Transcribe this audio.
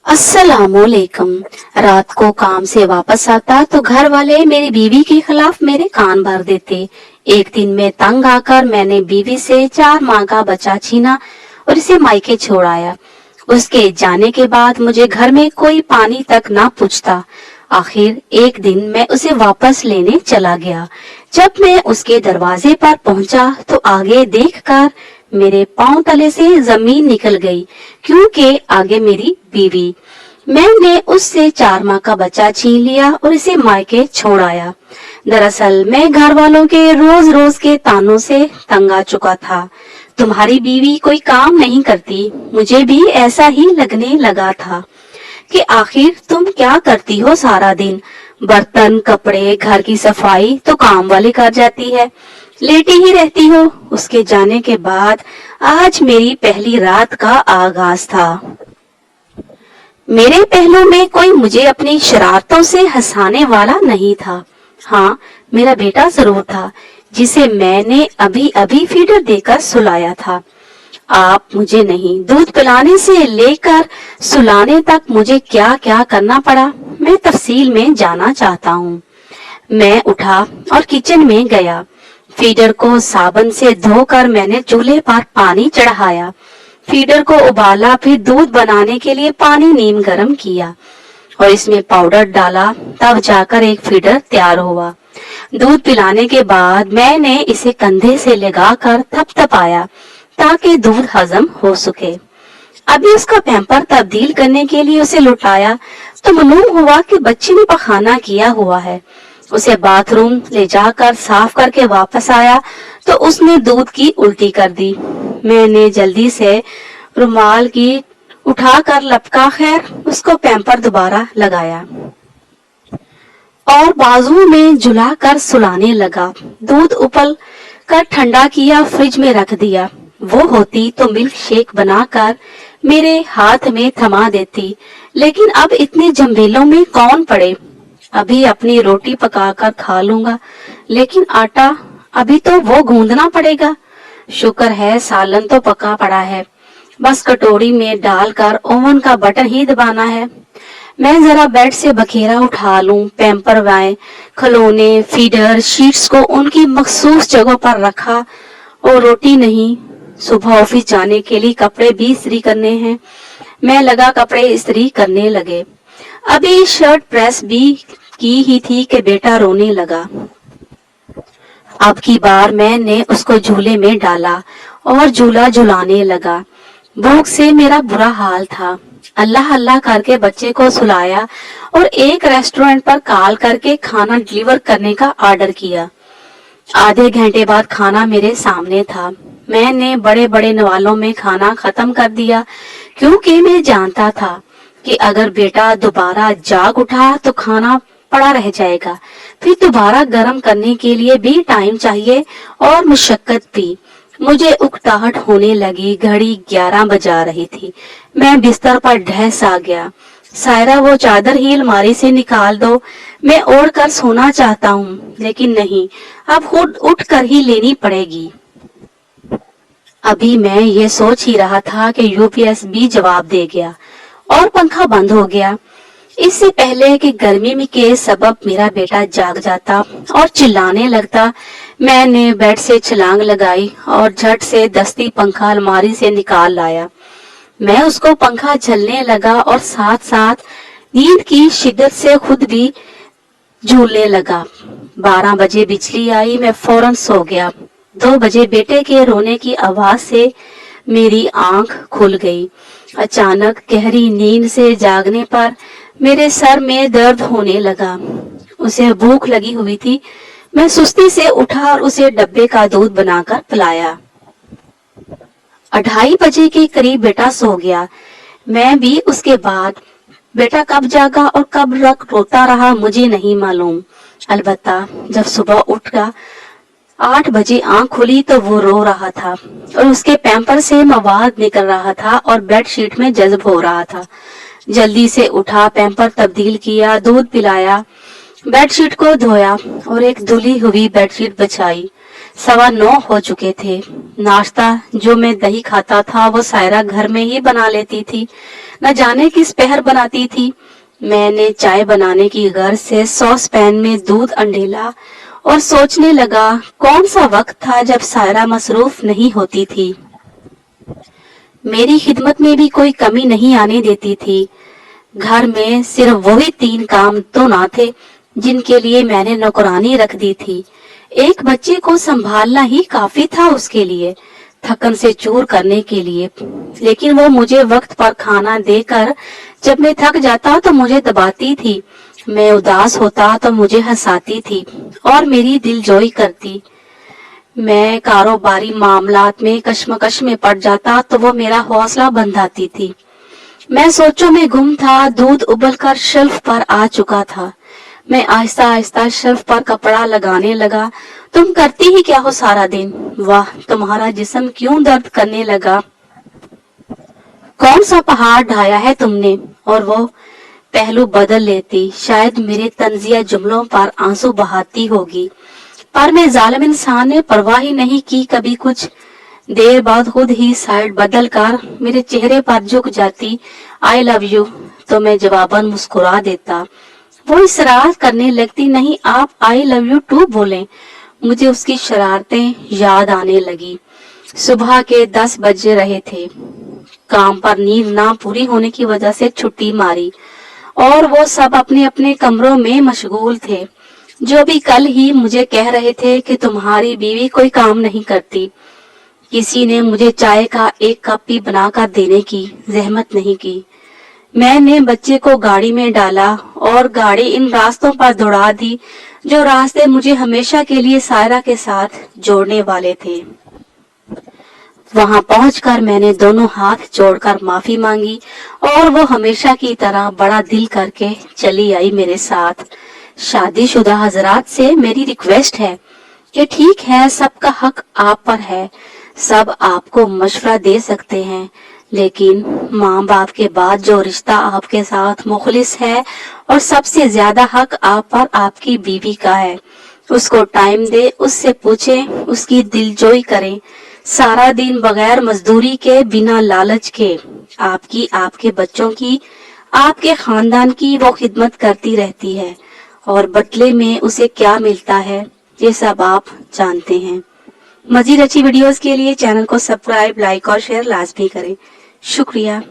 अस्सलामुअलैकुम। रात को काम से वापस आता तो घर वाले मेरी बीवी के खिलाफ मेरे कान भर देते। एक दिन में तंग आकर मैंने बीवी से 4 माह का बच्चा छीना और इसे मायके छोड़ आया। उसके जाने के बाद मुझे घर में कोई पानी तक ना पूछता। आखिर एक दिन मैं उसे वापस लेने चला गया। जब मैं उसके दरवाजे पर पहुंचा तो आगे देखकर मेरे पांव तले से जमीन निकल गई, क्योंकि आगे मेरी बीवी। मैंने उससे 4 माह का बच्चा छीन लिया और इसे मायके छोड़ आया। दरअसल मैं घर वालों के रोज रोज के तानों से तंग आ चुका था। तुम्हारी बीवी कोई काम नहीं करती, मुझे भी ऐसा ही लगने लगा था कि आखिर तुम क्या करती हो सारा दिन। बर्तन, कपड़े, घर की सफाई तो काम वाली कर जाती है, लेटी ही रहती हो। उसके जाने के बाद आज मेरी पहली रात का आगाज था। मेरे पहलू में कोई मुझे अपनी शरारतों से हंसाने वाला नहीं था। हाँ, मेरा बेटा जरूर था, जिसे मैंने अभी अभी फीडर देकर सुलाया था। आप मुझे नहीं, दूध पिलाने से लेकर सुलाने तक मुझे क्या क्या करना पड़ा, मैं तफसील में जाना चाहता हूँ। मैं उठा और किचन में गया। फीडर को साबुन से धोकर मैंने चूल्हे पर पानी चढ़ाया। फीडर को उबाला, फिर दूध बनाने के लिए पानी नीम गर्म किया और इसमें पाउडर डाला, तब जाकर एक फीडर तैयार हुआ। दूध पिलाने के बाद मैंने इसे कंधे से लगाकर थपथपाया ताकि दूध हजम हो सके। अभी उसका पैम्पर तब्दील करने के लिए उसे लुटाया तो मालूम हुआ कि बच्चे ने पखाना किया हुआ है। उसे बाथरूम ले जाकर साफ करके वापस आया तो उसने दूध की उल्टी कर दी। मैंने जल्दी से रुमाल की उठाकर लपका, खैर उसको पैम्पर दोबारा लगाया और बाजू में झुला कर सुलाने लगा। दूध उबल कर ठंडा किया, फ्रिज में रख दिया। वो होती तो मिल्क शेक बनाकर मेरे हाथ में थमा देती, लेकिन अब इतने झमेलों में कौन पड़े। अभी अपनी रोटी पकाकर खा लूंगा, लेकिन आटा अभी तो वो गूंदना पड़ेगा। शुक्र है सालन तो पका पड़ा है, बस कटोरी में डालकर ओवन का बटन ही दबाना है। मैं जरा बेड से बखेरा उठा लूं, पैम्पर वाए, खिलौने, फीडर, शीट्स को उनकी मखसूस जगहों पर रखा और रोटी नहीं। सुबह ऑफिस जाने के लिए कपड़े भी इस्त्री करने हैं। मैं लगा कपड़े इस्त्री करने लगे। अभी शर्ट प्रेस भी की ही थी कि बेटा रोने लगा। अब की बार मैंने उसको झूले में डाला और झूला झुलाने लगा। भूख से मेरा बुरा हाल था। अल्लाह अल्लाह करके बच्चे को सुलाया और एक रेस्टोरेंट पर कॉल करके खाना डिलीवर करने का ऑर्डर किया। आधे घंटे बाद खाना मेरे सामने था। मैंने बड़े बड़े नवालों में खाना खत्म कर दिया, क्योंकि मैं जानता था कि अगर बेटा दोबारा जाग उठा तो खाना पड़ा रह जाएगा। फिर दोबारा गर्म करने के लिए भी टाइम चाहिए और मुशक्कत भी। मुझे उकताहट होने लगी। घड़ी 11 बजा रही थी। मैं बिस्तर पर ढहस आ गया। सायरा, वो चादर ही अलमारी से निकाल दो, मैं ओढ़ कर सोना चाहता हूँ, लेकिन नहीं, अब खुद उठ कर ही लेनी पड़ेगी। अभी मैं ये सोच ही रहा था कि यूपीएस भी जवाब दे गया और पंखा बंद हो गया। इससे पहले कि गर्मी में के सबब मेरा बेटा जाग जाता और चिल्लाने लगता, मैंने बेड से छलांग लगाई और झट से दस्ती पंखा अलमारी से निकाल लाया। मैं उसको पंखा झलने लगा और साथ साथ नींद की शिद्दत से खुद भी झूलने लगा। 12 बजे बिजली आई, मैं फौरन सो गया। 2 बजे बेटे के रोने की आवाज से मेरी आंख खुल गई। अचानक गहरी नींद से जागने पर मेरे सर में दर्द होने लगा। उसे भूख लगी हुई थी। मैं सुस्ती से उठा और उसे डब्बे का दूध बनाकर पिलाया। 2:30 बजे के करीब बेटा सो गया। मैं भी उसके बाद। बेटा कब जागा और कब तक रोता रहा मुझे नहीं मालूम। अलबत्ता जब सुबह उठा 8 बजे आंख खुली तो वो रो रहा था और उसके पैम्पर से मवाद निकल रहा था और बेडशीट में जज्ब हो रहा था। जल्दी से उठा, पैम्पर तब्दील किया, दूध पिलाया, बेडशीट को धोया और एक धुली हुई बेडशीट बिछाई। 9:15 हो चुके थे। नाश्ता जो मैं दही खाता था वो सायरा घर में ही बना लेती थी। न जाने किस पहर बनाती थी। मैंने चाय बनाने की गर्ज से सॉस पैन में दूध अंडेला और सोचने लगा कौन सा वक्त था जब सायरा मसरूफ नहीं होती थी। मेरी खिदमत में भी कोई कमी नहीं आने देती थी। घर में सिर्फ वही 3 काम तो ना थे जिनके लिए मैंने नौकरानी रख दी थी। एक बच्चे को संभालना ही काफी था उसके लिए, थकन से चूर करने के लिए। लेकिन वो मुझे वक्त पर खाना देकर जब मैं थक जाता तो मुझे दबाती थी, मैं उदास होता तो मुझे हंसाती थी और मेरी दिलजोई करती। मैं कारोबारी मामलात में कश्मकश में पड़ जाता तो वो मेरा हौसला बंधाती थी। मैं सोचों में गुम था। दूध उबलकर शेल्फ पर आ चुका था। मैं आहिस्ता आहिस्ता शेल्फ पर कपड़ा लगाने लगा। तुम करती ही क्या हो सारा दिन? वाह, तुम्हारा जिस्म क्यों दर्द करने लगा? कौन सा पहाड़ ढाया है तुमने? और वो पहलू बदल लेती, शायद मेरे तंजिया जुमलों पर आंसू बहाती होगी। पर मैं जालिम इंसान ने परवाह ही नहीं की कभी कुछ। देर बाद खुद ही साइड बदल कर मेरे चेहरे पर झुक जाती, आई लव यू, तो मैं जवाबन मुस्कुरा देता। वो इसरार करने लगती, नहीं आप आई लव यू टू बोलें। मुझे उसकी शरारतें याद आने लगी। सुबह के 10 बज रहे थे। काम पर नींद ना पूरी होने की वजह से छुट्टी मारी और वो सब अपने अपने कमरों में मशगूल थे। जो भी कल ही मुझे कह रहे थे कि तुम्हारी बीवी कोई काम नहीं करती। किसी ने मुझे चाय का 1 कप भी बनाकर देने की जहमत नहीं की। मैंने बच्चे को गाड़ी में डाला और गाड़ी इन रास्तों पर दौड़ा दी जो रास्ते मुझे हमेशा के लिए सायरा के साथ जोड़ने वाले थे। वहां पहुंचकर मैंने दोनों हाथ जोड़कर माफी मांगी और वो हमेशा की तरह बड़ा दिल करके चली आई मेरे साथ। शादीशुदा हजरात से मेरी रिक्वेस्ट है कि ठीक है, सबका हक आप पर है, सब आपको मशवरा दे सकते हैं, लेकिन माँ बाप के बाद जो रिश्ता आपके साथ मुखलिस है और सबसे ज्यादा हक आप पर आपकी बीवी का है। उसको टाइम दे, उससे पूछे, उसकी दिलजोई करें। सारा दिन बगैर मजदूरी के, बिना लालच के आपकी, आपके बच्चों की, आपके खानदान की वो खिदमत करती रहती है और बदले में उसे क्या मिलता है ये सब आप जानते हैं। मजीद अच्छी वीडियोस के लिए चैनल को सब्सक्राइब, लाइक और शेयर लाजमी करें। शुक्रिया।